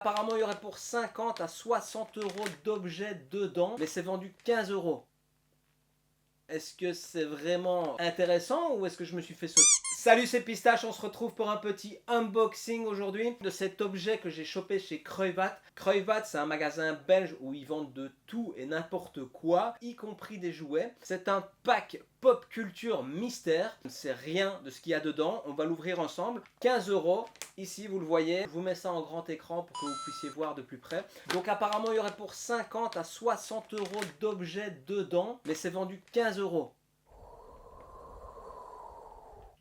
Apparemment, il y aurait pour 50 à 60 euros d'objets dedans, mais c'est vendu 15 euros. Est-ce que c'est vraiment intéressant ou est-ce que je me suis fait sauter? Salut, c'est Pistache, on se retrouve pour un petit unboxing aujourd'hui de cet objet que j'ai chopé chez Kruivat. Kruivat, c'est un magasin belge où ils vendent de tout et n'importe quoi, y compris des jouets. C'est un pack pop culture mystère. Je ne sais rien de ce qu'il y a dedans, on va l'ouvrir ensemble. 15 euros, ici vous le voyez. Je vous mets ça en grand écran pour que vous puissiez voir de plus près. Donc apparemment il y aurait pour 50 à 60 euros d'objets dedans, mais c'est vendu 15 euros.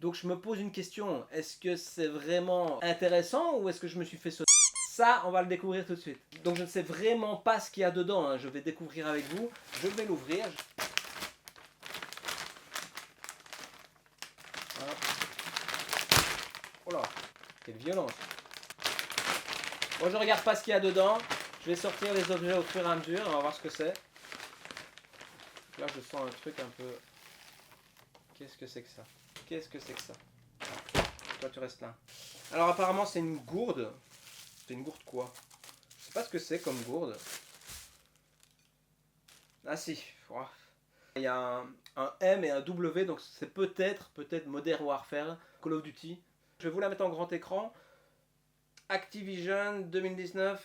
Donc je me pose une question, est-ce que c'est vraiment intéressant ou est-ce que je me suis fait sauter? Ça, on va le découvrir tout de suite. Donc je ne sais vraiment pas ce qu'il y a dedans, hein. Je vais découvrir avec vous. Je vais l'ouvrir. Oh là, quelle violence. Bon, je regarde pas ce qu'il y a dedans. Je vais sortir les objets au fur et à mesure, on va voir ce que c'est. Là je sens un truc un peu... Qu'est-ce que c'est que ça? Qu'est-ce que c'est que ça? Toi tu restes là. Alors apparemment c'est une gourde. C'est une gourde quoi? Je sais pas ce que c'est comme gourde. Ah si. Il y a un M et un W, donc c'est peut-être Modern Warfare, Call of Duty. Je vais vous la mettre en grand écran. Activision 2019.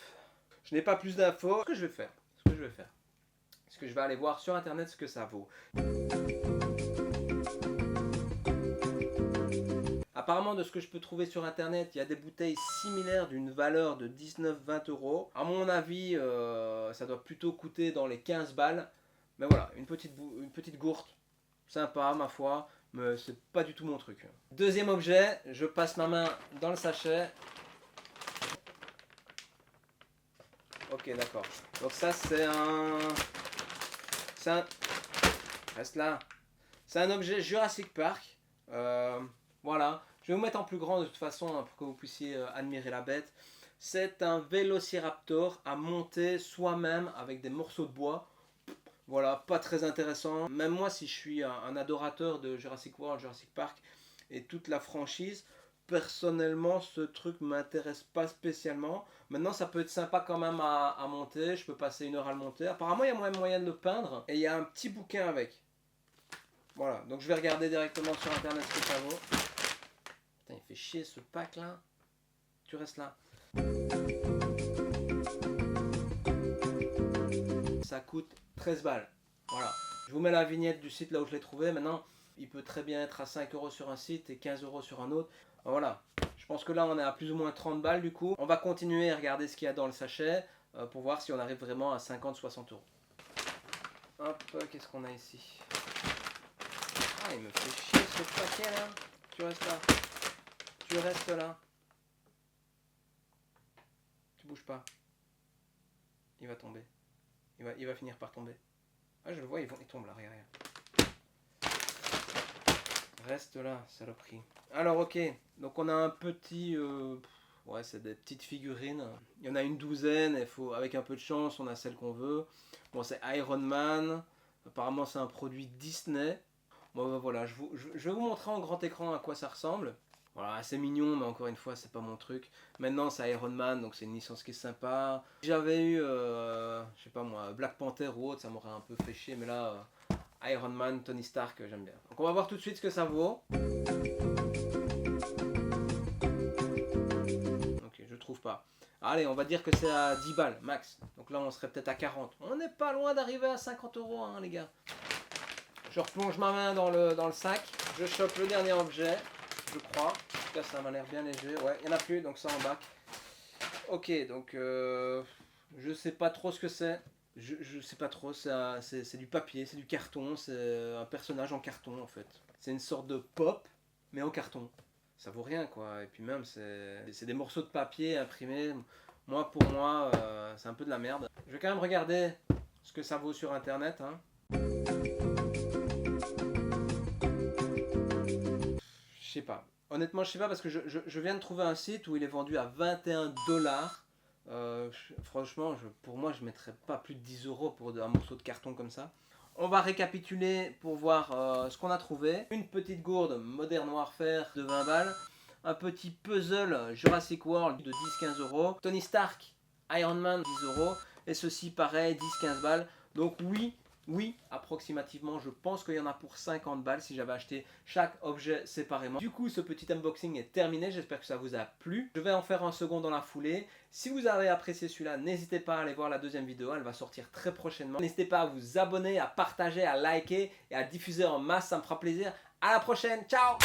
Je n'ai pas plus d'infos. Ce que je vais faire, c'est que je vais aller voir sur internet ce que ça vaut. Apparemment, de ce que je peux trouver sur internet, il y a des bouteilles similaires d'une valeur de 19-20 euros. À mon avis, ça doit plutôt coûter dans les 15 balles. Mais voilà, une petite gourde, sympa ma foi, mais c'est pas du tout mon truc. Deuxième objet, je passe ma main dans le sachet. Ok, d'accord. Donc ça, c'est un... Reste là. C'est un objet Jurassic Park. Voilà. Je vais vous mettre en plus grand de toute façon hein, pour que vous puissiez admirer la bête. C'est un Vélociraptor à monter soi-même avec des morceaux de bois. Voilà, pas très intéressant. Même moi, si je suis un adorateur de Jurassic World, Jurassic Park et toute la franchise, personnellement, ce truc m'intéresse pas spécialement. Maintenant, ça peut être sympa quand même à monter. Je peux passer 1 heure à le monter. Apparemment, il y a moyen de le peindre. Et il y a un petit bouquin avec. Voilà, donc je vais regarder directement sur internet ce que ça vaut. Putain, il fait chier ce pack là. Tu restes là. Ça coûte 13 balles. Voilà. Je vous mets la vignette du site là où je l'ai trouvé. Maintenant, il peut très bien être à 5 euros sur un site et 15 euros sur un autre. Voilà. Je pense que là, on est à plus ou moins 30 balles du coup. On va continuer à regarder ce qu'il y a dans le sachet pour voir si on arrive vraiment à 50-60 euros. Hop, qu'est-ce qu'on a ici? Ah, il me fait chier ce paquet là. Tu restes là. Tu restes là. Tu bouges pas. Il va tomber. Il va finir par tomber. Ah, je le vois, il tombe là, regarde. Reste là, saloperie. Alors, ok. Donc, on a un petit... ouais, c'est des petites figurines. Il y en a une douzaine. Et avec un peu de chance, on a celle qu'on veut. Bon, c'est Iron Man. Apparemment, c'est un produit Disney. Bon, voilà, je vais vous montrer en grand écran à quoi ça ressemble. Voilà, c'est mignon, mais encore une fois, c'est pas mon truc. Maintenant, c'est Iron Man, donc c'est une licence qui est sympa. Si j'avais eu, je sais pas moi, Black Panther ou autre, ça m'aurait un peu fait chier, mais là, Iron Man, Tony Stark, j'aime bien. Donc on va voir tout de suite ce que ça vaut. Ok, je trouve pas. Allez, on va dire que c'est à 10 balles, max. Donc là, on serait peut-être à 40. On n'est pas loin d'arriver à 50 euros, hein, les gars. Je replonge ma main dans le sac. Je chope le dernier objet. Je crois. En tout cas, ça m'a l'air bien léger. Ouais, il n'y en a plus, donc ça en bac. Ok, donc je sais pas trop ce que c'est. Je sais pas trop. C'est du papier, c'est du carton. C'est un personnage en carton en fait. C'est une sorte de pop, mais en carton. Ça vaut rien quoi. Et puis même, c'est des morceaux de papier imprimés. Pour moi, c'est un peu de la merde. Je vais quand même regarder ce que ça vaut sur internet. Hein. Je sais pas. Honnêtement, je sais pas parce que je viens de trouver un site où il est vendu à 21 dollars. Franchement, pour moi, je mettrais pas plus de 10 euros pour un morceau de carton comme ça. On va récapituler pour voir ce qu'on a trouvé. Une petite gourde Modern Warfare de 20 balles. Un petit puzzle Jurassic World de 10-15 euros. Tony Stark Iron Man 10 euros. Et ceci pareil 10-15 balles. Donc oui, approximativement, je pense qu'il y en a pour 50 balles si j'avais acheté chaque objet séparément. Du coup, ce petit unboxing est terminé. J'espère que ça vous a plu. Je vais en faire un second dans la foulée. Si vous avez apprécié celui-là, n'hésitez pas à aller voir la deuxième vidéo. Elle va sortir très prochainement. N'hésitez pas à vous abonner, à partager, à liker et à diffuser en masse. Ça me fera plaisir. À la prochaine. Ciao!